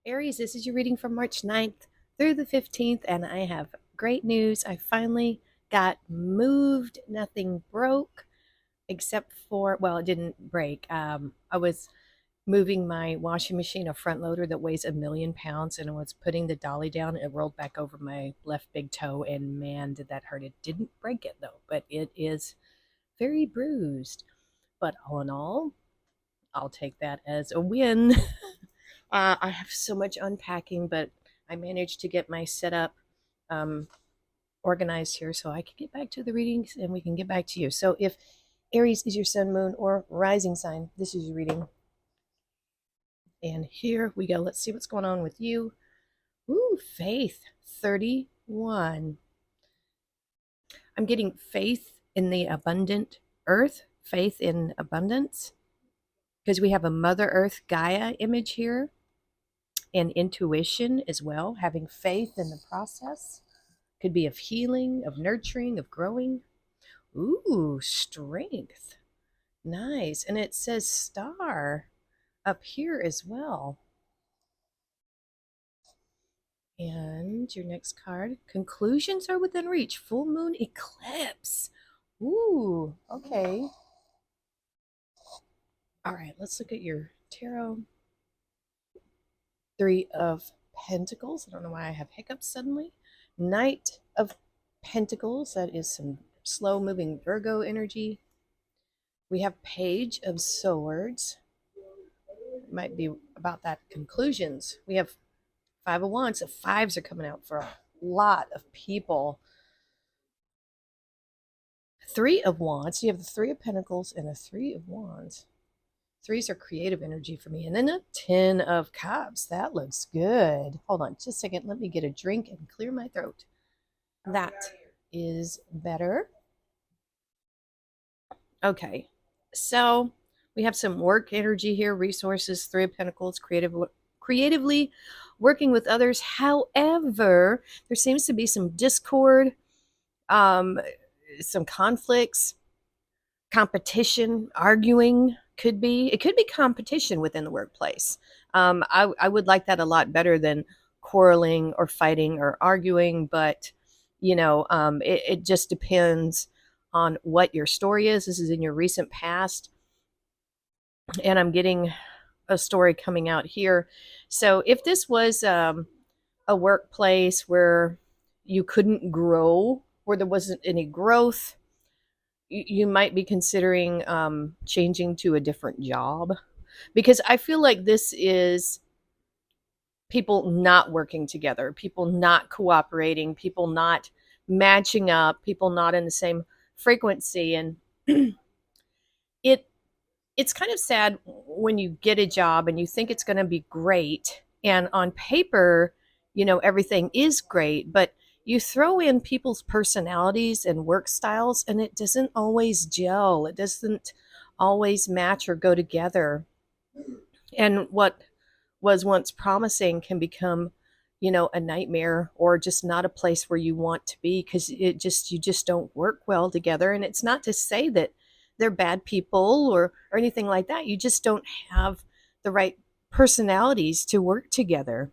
Aries, this is your reading from March 9th through the 15th, and I have great news. I finally got moved. Nothing broke except for, well, it didn't break. I was moving my washing machine, a front loader that weighs 1,000,000 pounds, and I was putting the dolly down. It rolled back over my left big toe, and man, did that hurt. It didn't break it though, but it is very bruised. But all in all, I'll take that as a win. I have so much unpacking, but I managed to get my setup um, organized here so I can get back to the readings and we can get back to you. So, if Aries is your sun, moon, or rising sign, this is your reading. And here we go. Let's see what's going on with you. Ooh, faith 31. I'm getting faith in the abundant earth, faith in abundance, because we have a Mother Earth Gaia image here and intuition as well, having faith in the process. Could be of healing, of nurturing, of growing. Ooh, strength. Nice. And it says star up here as well. And your next card, conclusions are within reach. Full moon eclipse. Ooh, okay. All right, let's look at your tarot. Three of Pentacles. I don't know why I have hiccups suddenly. Knight of Pentacles. That is some slow moving Virgo energy. We have Page of Swords. It might be about that conclusions. We have Five of Wands. The fives are coming out for a lot of people. Three of Wands. You have the Three of Pentacles and a Three of Wands. Threes are creative energy for me. And then a 10 of Cups. That looks good. Hold on just a second. Let me get a drink and clear my throat. That is better. Okay. So we have some work energy here, resources, Three of Pentacles, creatively working with others. However, there seems to be some discord, um, some conflicts, competition, arguing could be. It could be competition within the workplace. I would like that a lot better than quarreling or fighting or arguing, but it just depends on what your story is. This is in your recent past, and I'm getting a story coming out here. So if this was a workplace where you couldn't grow, where there wasn't any growth, you might be considering changing to a different job, because I feel like this is people not working together, people not cooperating, people not matching up, people not in the same frequency. And it it's kind of sad when you get a job and you think it's going to be great, and on paper, everything is great, but you throw in people's personalities and work styles and it doesn't always gel. It doesn't always match or go together. And what was once promising can become, a nightmare, or just not a place where you want to be, because you just don't work well together. And it's not to say that they're bad people or anything like that. You just don't have the right personalities to work together.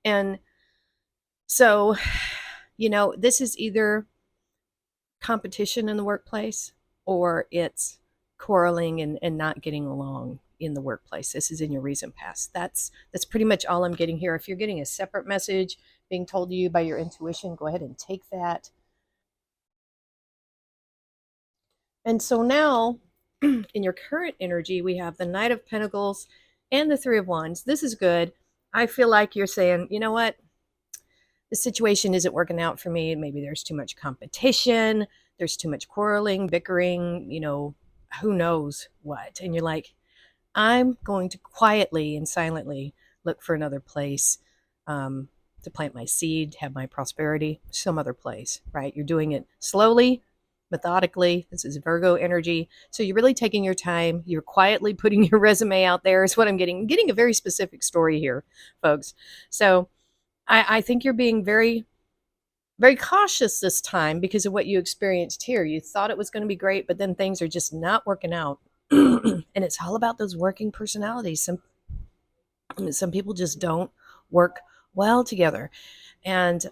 And so, this is either competition in the workplace, or it's quarreling and not getting along in the workplace. This is in your recent past. That's pretty much all I'm getting here. If you're getting a separate message being told to you by your intuition, go ahead and take that. And so now, in your current energy, we have the Knight of Pentacles and the Three of Wands. This is good. I feel like you're saying, you know what? The situation isn't working out for me. Maybe there's too much competition. There's too much quarreling, bickering, who knows what. And you're like, I'm going to quietly and silently look for another place to plant my seed, have my prosperity, some other place, right? You're doing it slowly, methodically. This is Virgo energy. So you're really taking your time. You're quietly putting your resume out there, is what I'm getting. I'm getting a very specific story here, folks. So I think you're being very, very cautious this time because of what you experienced here. You thought it was going to be great, but then things are just not working out. And it's all about those working personalities. Some people just don't work well together. And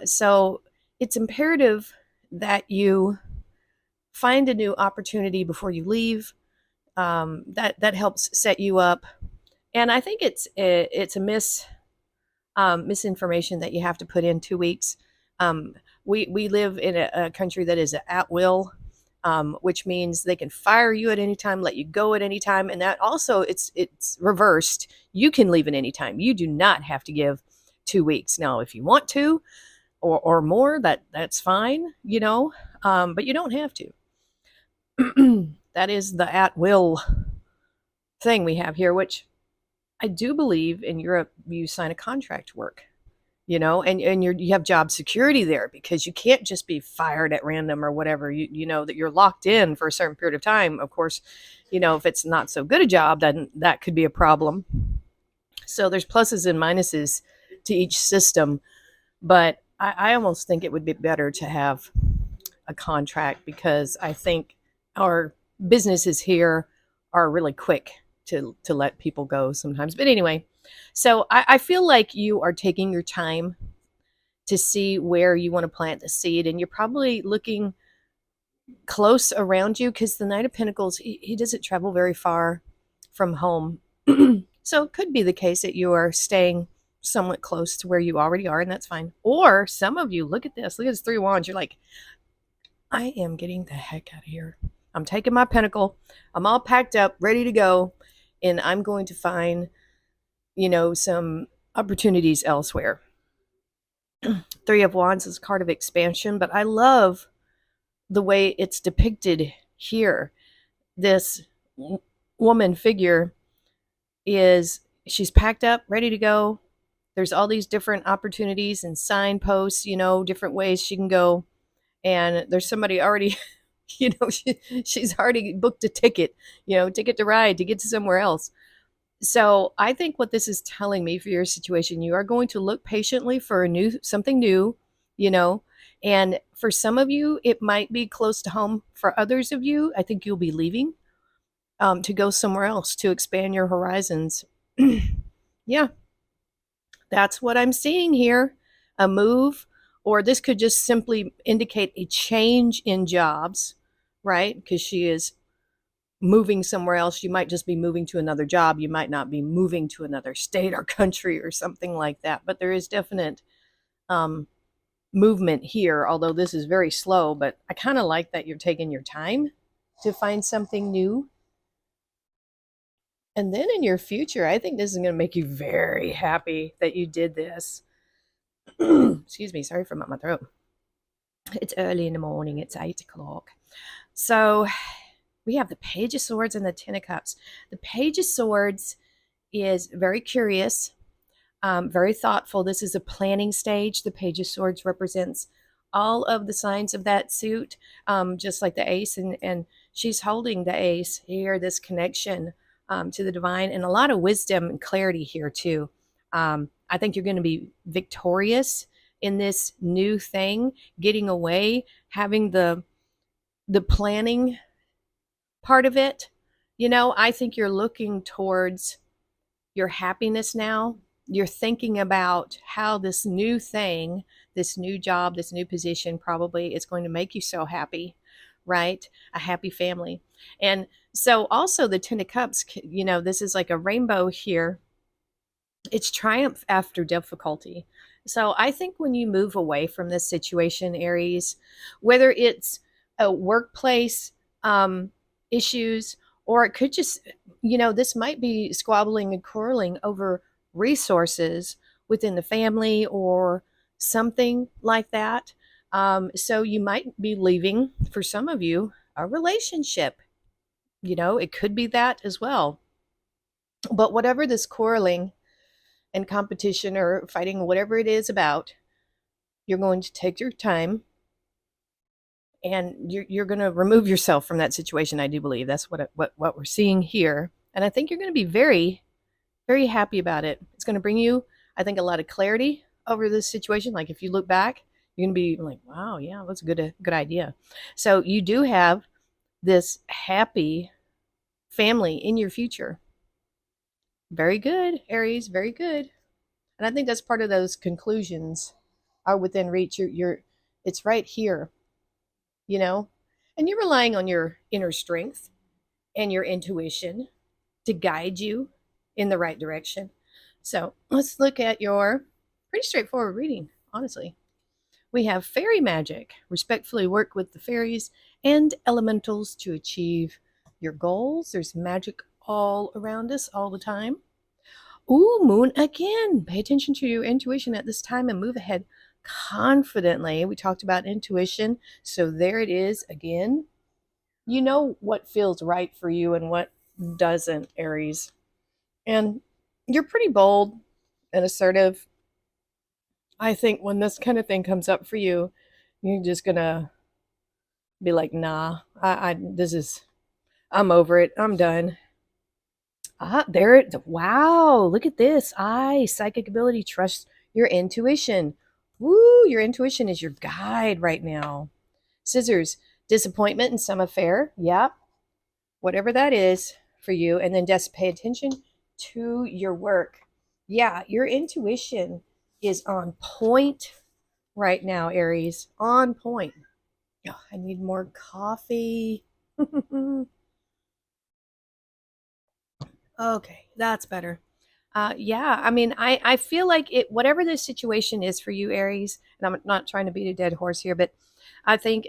so it's imperative that you find a new opportunity before you leave. That helps set you up. And I think it's a misinformation that you have to put in 2 weeks. We live in a country that is at will, which means they can fire you at any time, let you go at any time, and that also it's reversed. You can leave at any time. You do not have to give 2 weeks. Now, if you want to or more, that's fine, but you don't have to. That is the at will thing we have here, which I do believe in Europe you sign a contract to work, and you have job security there because you can't just be fired at random or whatever. You know that you're locked in for a certain period of time. Of course, if it's not so good a job, then that could be a problem. So there's pluses and minuses to each system, but I almost think it would be better to have a contract because I think our businesses here are really quick to let people go sometimes. But anyway, so I feel like you are taking your time to see where you want to plant the seed, and you're probably looking close around you because the Knight of Pentacles, he doesn't travel very far from home. So it could be the case that you are staying somewhat close to where you already are, and that's fine. Or some of you, look at this 3 wands, you're like, I am getting the heck out of here. I'm taking my pentacle. I'm all packed up, ready to go. And I'm going to find, some opportunities elsewhere. 3 of Wands is a card of expansion, but I love the way it's depicted here. This woman figure she's packed up, ready to go. There's all these different opportunities and signposts, different ways she can go. And there's somebody already she's already booked a ticket, ticket to ride to get to somewhere else. So I think what this is telling me for your situation, you are going to look patiently for something new, you know, and for some of you, it might be close to home. For others of you, I think you'll be leaving to go somewhere else to expand your horizons. Yeah, that's what I'm seeing here. A move, or this could just simply indicate a change in jobs, right? Because she is moving somewhere else. You might just be moving to another job. You might not be moving to another state or country or something like that. But there is definite um, movement here, although this is very slow. But I kind of like that you're taking your time to find something new. And then in your future, I think this is going to make you very happy that you did this. Excuse me, sorry for my throat. It's early in the morning, it's 8 o'clock. So we have the Page of Swords and the Ten of Cups. The Page of Swords is very curious, very thoughtful. This is a planning stage. The Page of Swords represents all of the signs of that suit, just like the Ace, and she's holding the Ace here, this connection to the divine, and a lot of wisdom and clarity here too. I think you're going to be victorious in this new thing, getting away, having the planning part of it. I think you're looking towards your happiness now. You're thinking about how this new thing, this new job, this new position probably is going to make you so happy, right? A happy family. And so also the Ten of Cups, this is like a rainbow here. It's triumph after difficulty. So I think when you move away from this situation, Aries, whether it's a workplace issues, or it could just, this might be squabbling and quarreling over resources within the family or something like that. So you might be leaving, for some of you, a relationship. It could be that as well. But whatever this quarreling and competition or fighting, whatever it is about, you're going to take your time and you're going to remove yourself from that situation. I do believe that's what we're seeing here. And I think you're going to be very, very happy about it. It's going to bring you, I think, a lot of clarity over this situation. Like if you look back, you're going to be like, wow, yeah, that's a good idea. So you do have this happy family in your future. Very good, Aries. Very good. And I think that's part of those conclusions are within reach. It's right here, you know, and you're relying on your inner strength and your intuition to guide you in the right direction. So let's look at your pretty straightforward reading, honestly. We have fairy magic. Respectfully work with the fairies and elementals to achieve your goals. There's magic all around us all the time. Ooh, moon again. Pay attention to your intuition at this time and move ahead confidently. We talked about intuition. So there it is again. You know what feels right for you and what doesn't, Aries. And you're pretty bold and assertive. I think when this kind of thing comes up for you, you're just gonna be like, nah, I'm over it. I'm done. Ah, there it, wow, look at this. Psychic ability, trust your intuition. Woo, your intuition is your guide right now. Scissors, disappointment in some affair. Yep, whatever that is for you. And then just pay attention to your work. Yeah, your intuition is on point right now, Aries. On point. Oh, I need more coffee. Okay, that's better. Yeah, I mean, I feel like it, whatever the situation is for you, Aries, and I'm not trying to beat a dead horse here, but I think,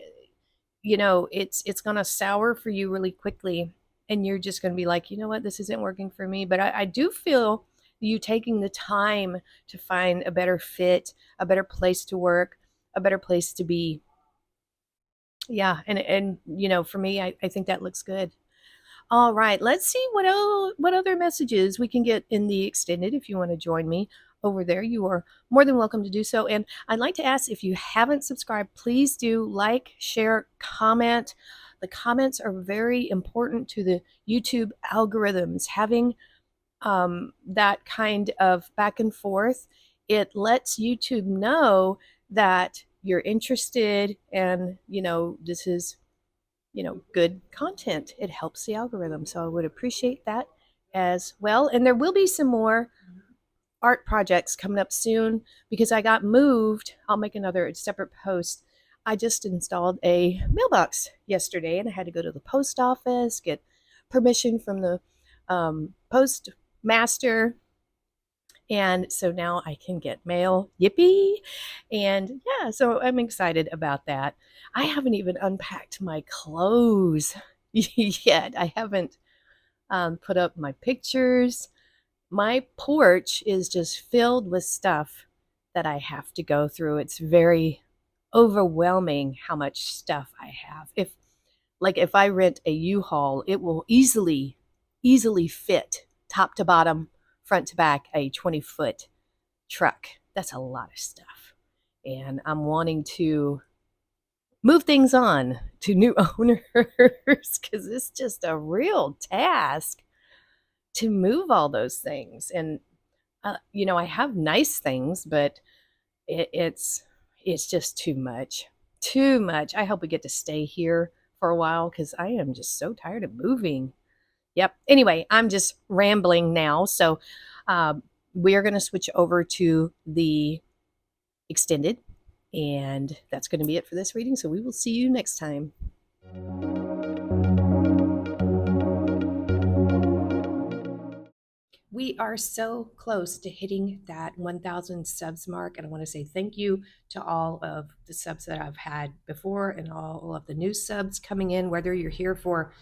it's gonna sour for you really quickly, and you're just gonna be like, you know what, this isn't working for me. But I do feel you taking the time to find a better fit, a better place to work, a better place to be. Yeah, and for me, I think that looks good. All right, let's see what other messages we can get in the extended. If you want to join me over there, you are more than welcome to do so. And I'd like to ask, if you haven't subscribed, please do like, share, comment. The comments are very important to the YouTube algorithms. Having that kind of back and forth, it lets YouTube know that you're interested, and this is good content. It helps the algorithm. So I would appreciate that as well. And there will be some more art projects coming up soon because I got moved. I'll make another separate post. I just installed a mailbox yesterday and I had to go to the post office, get permission from the postmaster, and so now I can get mail. Yippee! And yeah, so I'm excited about that. I haven't even unpacked my clothes yet. I haven't put up my pictures. My porch is just filled with stuff that I have to go through. It's very overwhelming how much stuff I have. If I rent a U-Haul, it will easily fit top to bottom, front to back, a 20-foot truck. That's a lot of stuff. And I'm wanting to move things on to new owners because it's just a real task to move all those things. And I have nice things, but it's just too much. Too much. I hope we get to stay here for a while because I am just so tired of moving. Yep. Anyway, I'm just rambling now. So uh, we are going to switch over to the extended, and that's going to be it for this reading. So we will see you next time. We are so close to hitting that 1,000 subs mark. And I want to say thank you to all of the subs that I've had before and all of the new subs coming in, whether you're here for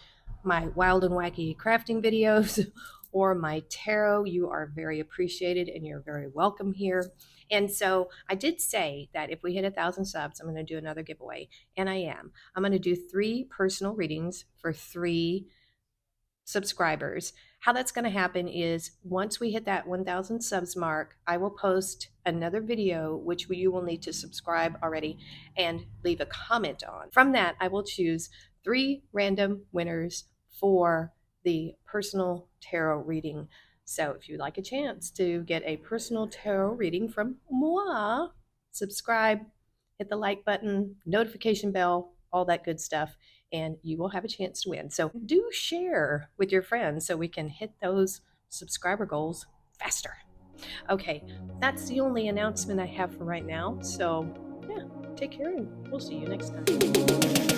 my wild and wacky crafting videos or my tarot. You are very appreciated and you're very welcome here. And so I did say that if we hit 1,000 subs, I'm going to do another giveaway. And I am. I'm going to do 3 personal readings for 3 subscribers. How that's going to happen is once we hit that 1,000 subs mark, I will post another video, which you will need to subscribe already and leave a comment on. From that, I will choose 3 random winners for the personal tarot reading. So if you'd like a chance to get a personal tarot reading from moi, subscribe, hit the like button, notification bell, all that good stuff, and you will have a chance to win. So do share with your friends so we can hit those subscriber goals faster. Okay, that's the only announcement I have for right now. So, yeah, take care and we'll see you next time.